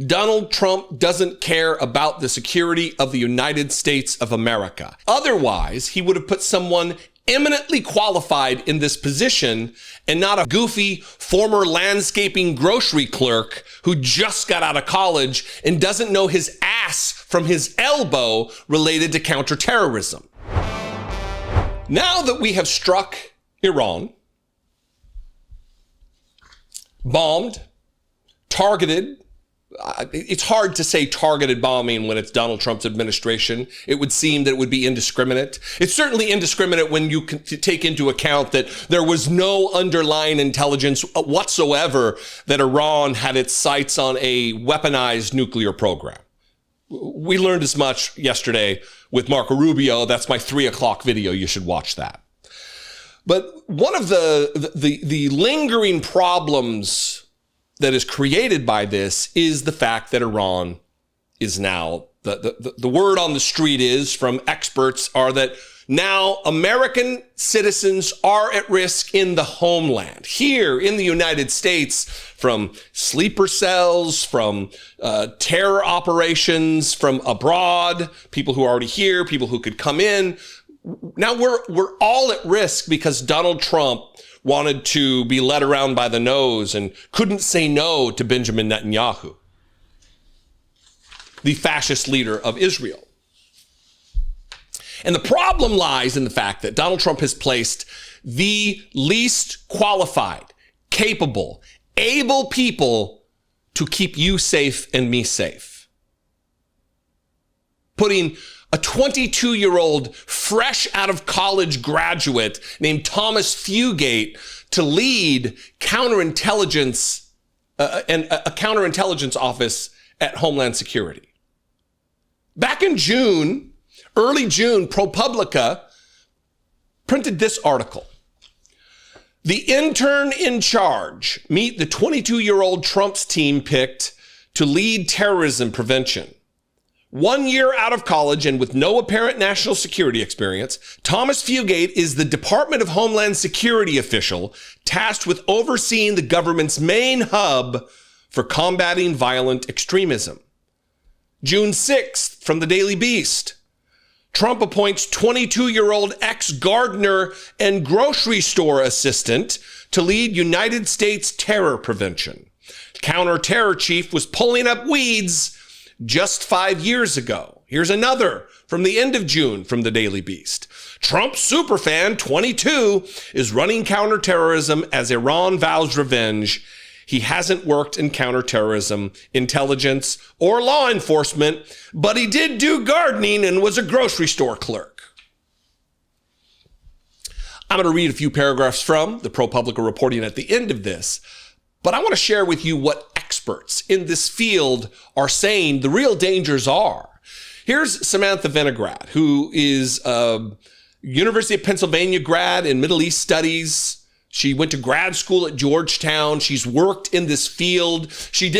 Donald Trump doesn't care about the security of the United States of America. Otherwise, he would have put someone eminently qualified in this position and not a goofy former landscaping grocery clerk who just got out of college and doesn't know his ass from his elbow related to counterterrorism. Now that we have struck Iran, bombed, targeted, it's hard to say targeted bombing when it's Donald Trump's administration. It would seem that it would be indiscriminate. It's certainly indiscriminate when you take into account that there was no underlying intelligence whatsoever that Iran had its sights on a weaponized nuclear program. We learned as much yesterday with Marco Rubio. That's my 3 o'clock video. You should watch that. But one of the lingering problems that is created by this is the fact that Iran is now, the word on the street is from experts are that now American citizens are at risk in the homeland, here in the United States, from sleeper cells, from terror operations, from abroad, people who are already here, people who could come in. Now we're all at risk because Donald Trump wanted to be led around by the nose and couldn't say no to Benjamin Netanyahu, the fascist leader of Israel. And the problem lies in the fact that Donald Trump has placed the least qualified, capable, able people to keep you safe and me safe. Putting a 22-year-old fresh out of college graduate named Thomas Fugate to lead counterintelligence and a counterintelligence office at Homeland Security. Back in June, early June, ProPublica printed this article. The intern in charge, meet the 22-year-old Trump's team picked to lead terrorism prevention. 1 year out of college and with no apparent national security experience, Thomas Fugate is the Department of Homeland Security official tasked with overseeing the government's main hub for combating violent extremism. June 6th, from the Daily Beast, Trump appoints 22-year-old ex-gardener and grocery store assistant to lead United States terror prevention. Counter-terror chief was pulling up weeds just 5 years ago. Here's another from the end of June from the Daily Beast. Trump superfan, 22, is running counterterrorism as Iran vows revenge. He hasn't worked in counterterrorism, intelligence, or law enforcement, but he did do gardening and was a grocery store clerk. I'm going to read a few paragraphs from the ProPublica reporting at the end of this, but I want to share with you what experts in this field are saying the real dangers are. Here's Samantha Vinograd, who is a University of Pennsylvania grad in Middle East Studies. She went to grad school at Georgetown. She's worked in this field. She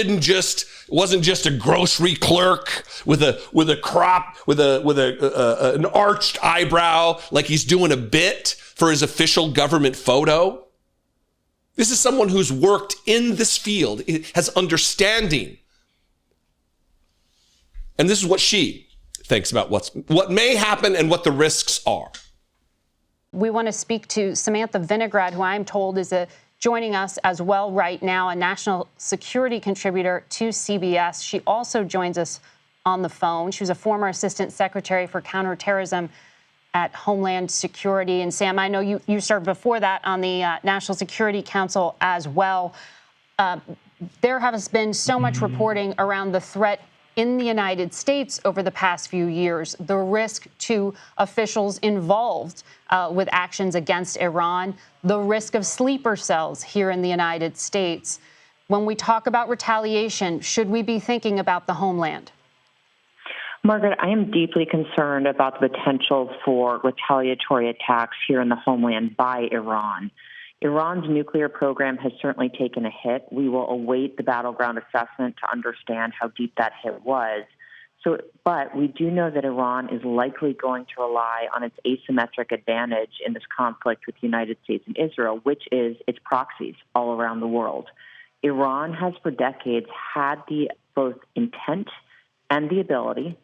wasn't just a grocery clerk with a crop, with an arched eyebrow, like he's doing a bit for his official government photo. This is someone who's worked in this field, has understanding. And this is what she thinks about what may happen and what the risks are. We want to speak to Samantha Vinograd, who I'm told is joining us as well right now, a national security contributor to CBS. She also joins us on the phone. She was a former assistant secretary for counterterrorism at Homeland Security. And Sam, I know you served before that on the National Security Council as well. There has been so much reporting around the threat in the United States over the past few years, the risk to officials involved with actions against Iran, the risk of sleeper cells here in the United States. When we talk about retaliation, should we be thinking about the homeland? Margaret, I am deeply concerned about the potential for retaliatory attacks here in the homeland by Iran. Iran's nuclear program has certainly taken a hit. We will await the battleground assessment to understand how deep that hit was. But we do know that Iran is likely going to rely on its asymmetric advantage in this conflict with the United States and Israel, which is its proxies all around the world. Iran has for decades had the both intent and the ability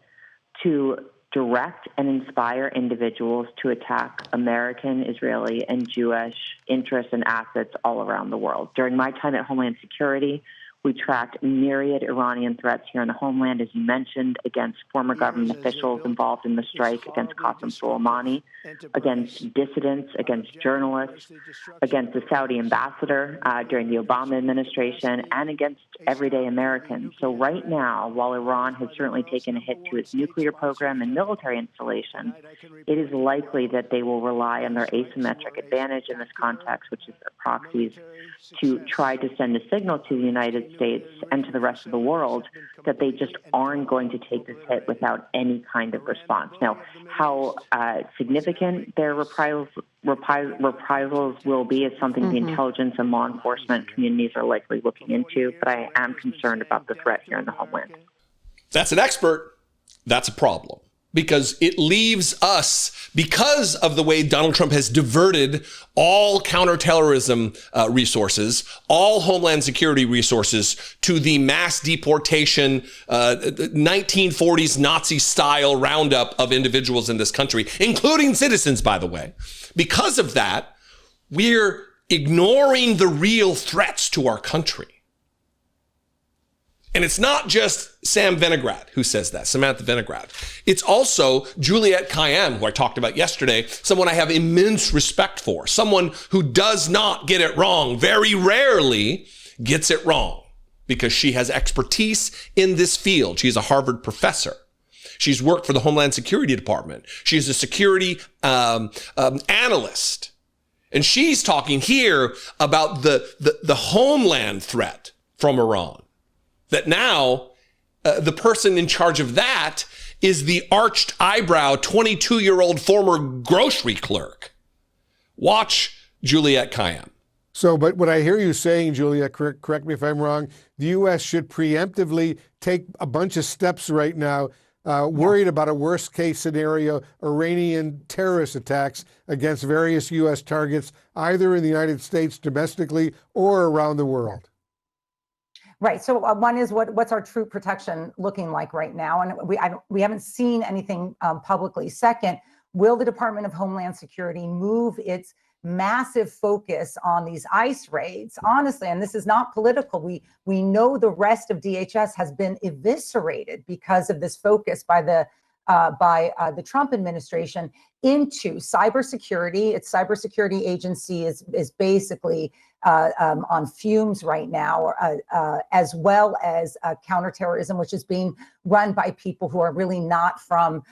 to direct and inspire individuals to attack American, Israeli, and Jewish interests and assets all around the world. During my time at Homeland Security, we tracked myriad Iranian threats here in the homeland, as you mentioned, against former government officials involved in the strike against Qasem Soleimani, against dissidents, against journalists, against the Saudi ambassador during the Obama administration, and against everyday Americans. So right now, while Iran has certainly taken a hit to its nuclear program and military installations, it is likely that they will rely on their asymmetric advantage in this context, which is their proxies, to try to send a signal to the United States and to the rest of the world that they just aren't going to take this hit without any kind of response. Now, how significant their reprisals will be is something the intelligence and law enforcement communities are likely looking into, but I am concerned about the threat here in the homeland. That's an expert. That's a problem. Because it leaves us, because of the way Donald Trump has diverted all counterterrorism resources, all Homeland Security resources to the mass deportation, 1940s Nazi-style roundup of individuals in this country, including citizens, by the way. Because of that, we're ignoring the real threats to our country. And it's not just Sam Vinograd who says that, Samantha Vinograd. It's also Juliette Kayyem, who I talked about yesterday, someone I have immense respect for, someone who does not get it wrong, very rarely gets it wrong, because she has expertise in this field. She's a Harvard professor. She's worked for the Homeland Security Department. She's a security analyst. And she's talking here about the homeland threat from Iran. That now the person in charge of that is the arched eyebrow 22-year-old former grocery clerk. Watch Juliette Kayyem. So, but what I hear you saying, Juliette, correct me if I'm wrong, the U.S. should preemptively take a bunch of steps right now, worried about a worst-case scenario, Iranian terrorist attacks against various U.S. targets, either in the United States domestically or around the world. Right. So one is what's our troop protection looking like right now? And we haven't seen anything publicly. Second, will the Department of Homeland Security move its massive focus on these ICE raids? Honestly, and this is not political, we know the rest of DHS has been eviscerated because of this focus by the Trump administration into cybersecurity. Its cybersecurity agency is basically on fumes right now, as well as counterterrorism, which is being run by people who are really not from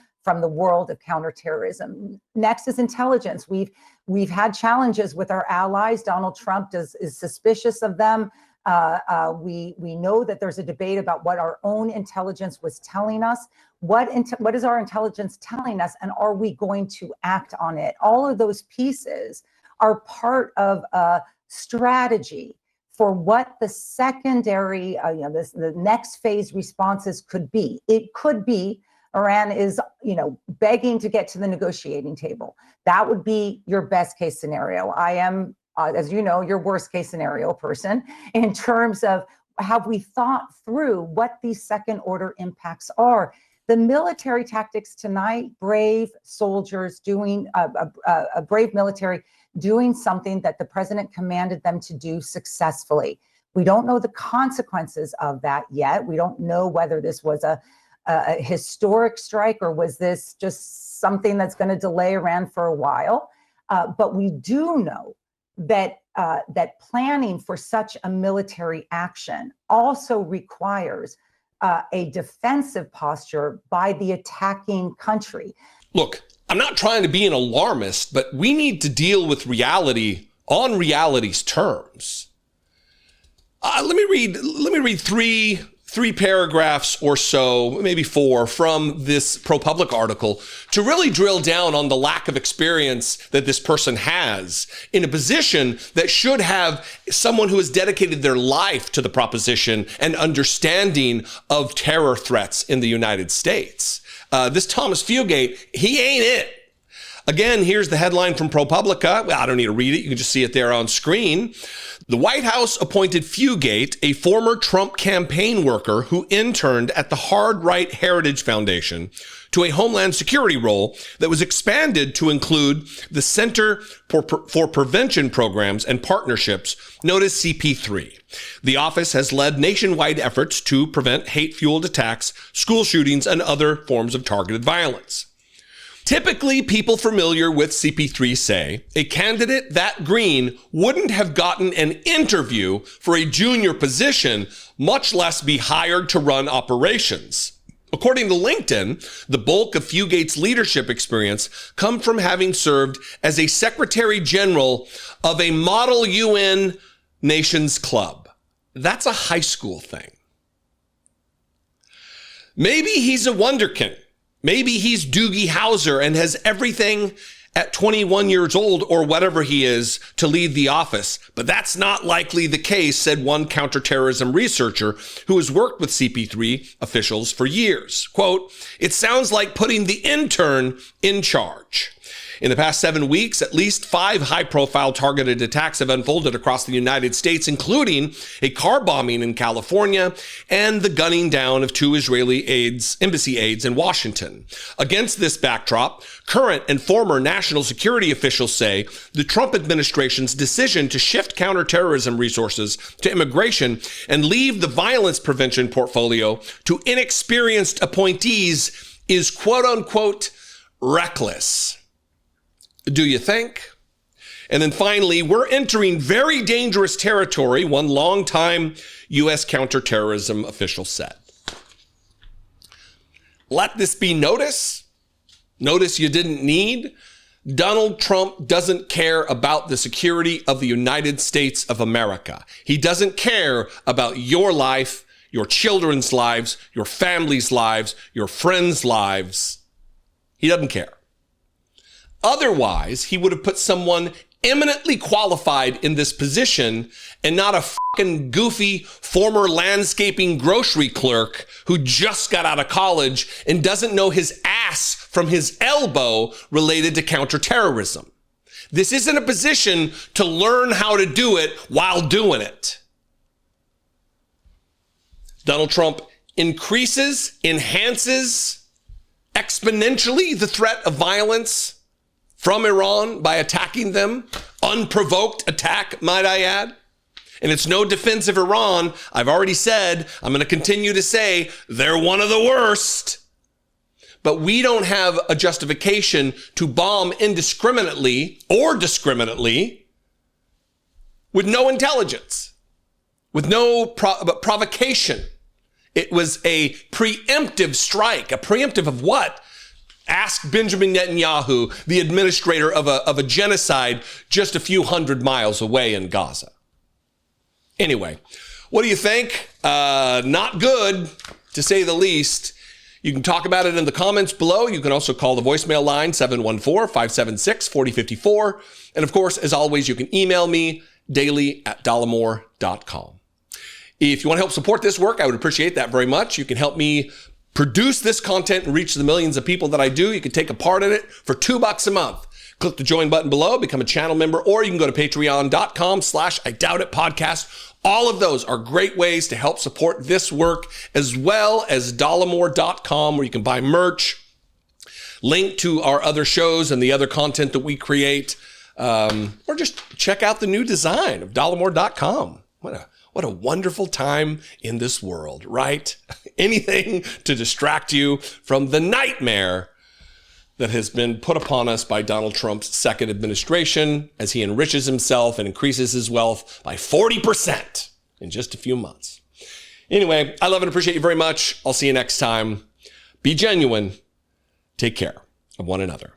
the world of counterterrorism. Next is intelligence. We've had challenges with our allies. Donald Trump is suspicious of them. We know that there's a debate about what our own intelligence was telling us. What is our intelligence telling us, and are we going to act on it? All of those pieces are part of a strategy for what the secondary, the next phase responses could be. It could be Iran is, begging to get to the negotiating table. That would be your best case scenario. I am, as you know, your worst case scenario person in terms of have we thought through what these second order impacts are. The military tactics tonight, brave soldiers doing a brave military doing something that the president commanded them to do successfully. We don't know the consequences of that yet. We don't know whether this was a historic strike or was this just something that's going to delay Iran for a while. But we do know that planning for such a military action also requires a defensive posture by the attacking country. Look, I'm not trying to be an alarmist, but we need to deal with reality on reality's terms. Let me read three paragraphs or so, maybe four, from this ProPublica article to really drill down on the lack of experience that this person has in a position that should have someone who has dedicated their life to the proposition and understanding of terror threats in the United States. This Thomas Fugate, he ain't it. Again, here's the headline from ProPublica. Well, I don't need to read it. You can just see it there on screen. The White House appointed Fugate, a former Trump campaign worker who interned at the Hard Right Heritage Foundation, to a Homeland Security role that was expanded to include the Center for Prevention Programs and Partnerships, known as CP3. The office has led nationwide efforts to prevent hate-fueled attacks, school shootings, and other forms of targeted violence. Typically, people familiar with CP3 say a candidate that green wouldn't have gotten an interview for a junior position, much less be hired to run operations. According to LinkedIn, the bulk of Fugate's leadership experience come from having served as a Secretary General of a model UN nations club. That's a high school thing. Maybe he's a wunderkind. Maybe he's Doogie Howser and has everything at 21 years old or whatever he is to lead the office. But that's not likely the case, said one counterterrorism researcher who has worked with CP3 officials for years. Quote, "It sounds like putting the intern in charge." In the past 7 weeks, at least 5 high-profile targeted attacks have unfolded across the United States, including a car bombing in California and the gunning down of 2 Israeli embassy aides in Washington. Against this backdrop, current and former national security officials say the Trump administration's decision to shift counterterrorism resources to immigration and leave the violence prevention portfolio to inexperienced appointees is quote-unquote reckless. Do you think? And then finally, we're entering very dangerous territory, one longtime U.S. counterterrorism official said. Let this be notice you didn't need. Donald Trump doesn't care about the security of the United States of America. He doesn't care about your life, your children's lives, your family's lives, your friends' lives. He doesn't care. Otherwise, he would have put someone eminently qualified in this position and not a fucking goofy former landscaping grocery clerk who just got out of college and doesn't know his ass from his elbow related to counterterrorism. This isn't a position to learn how to do it while doing it. Donald Trump enhances exponentially the threat of violence from Iran by attacking them. Unprovoked attack, might I add. And it's no defense of Iran. I've already said, I'm going to continue to say, they're one of the worst. But we don't have a justification to bomb indiscriminately or discriminately with no intelligence, with no provocation. It was a preemptive strike. A preemptive of what? Ask Benjamin Netanyahu, the administrator of a genocide just a few hundred miles away in Gaza. Anyway, what do you think? Not good, to say the least. You can talk about it in the comments below. You can also call the voicemail line, 714-576-4054. And of course, as always, you can email me daily@dollemore.com. If you want to help support this work, I would appreciate that very much. You can help me produce this content and reach the millions of people that I do. You can take a part in it for $2 a month. Click the join button below, become a channel member, or you can go to patreon.com/IDoubtItPodcast. All of those are great ways to help support this work, as well as Dollemore.com, where you can buy merch, link to our other shows and the other content that we create, or just check out the new design of Dollemore.com. What a wonderful time in this world, right? Anything to distract you from the nightmare that has been put upon us by Donald Trump's second administration as he enriches himself and increases his wealth by 40% in just a few months. Anyway, I love and appreciate you very much. I'll see you next time. Be genuine. Take care of one another.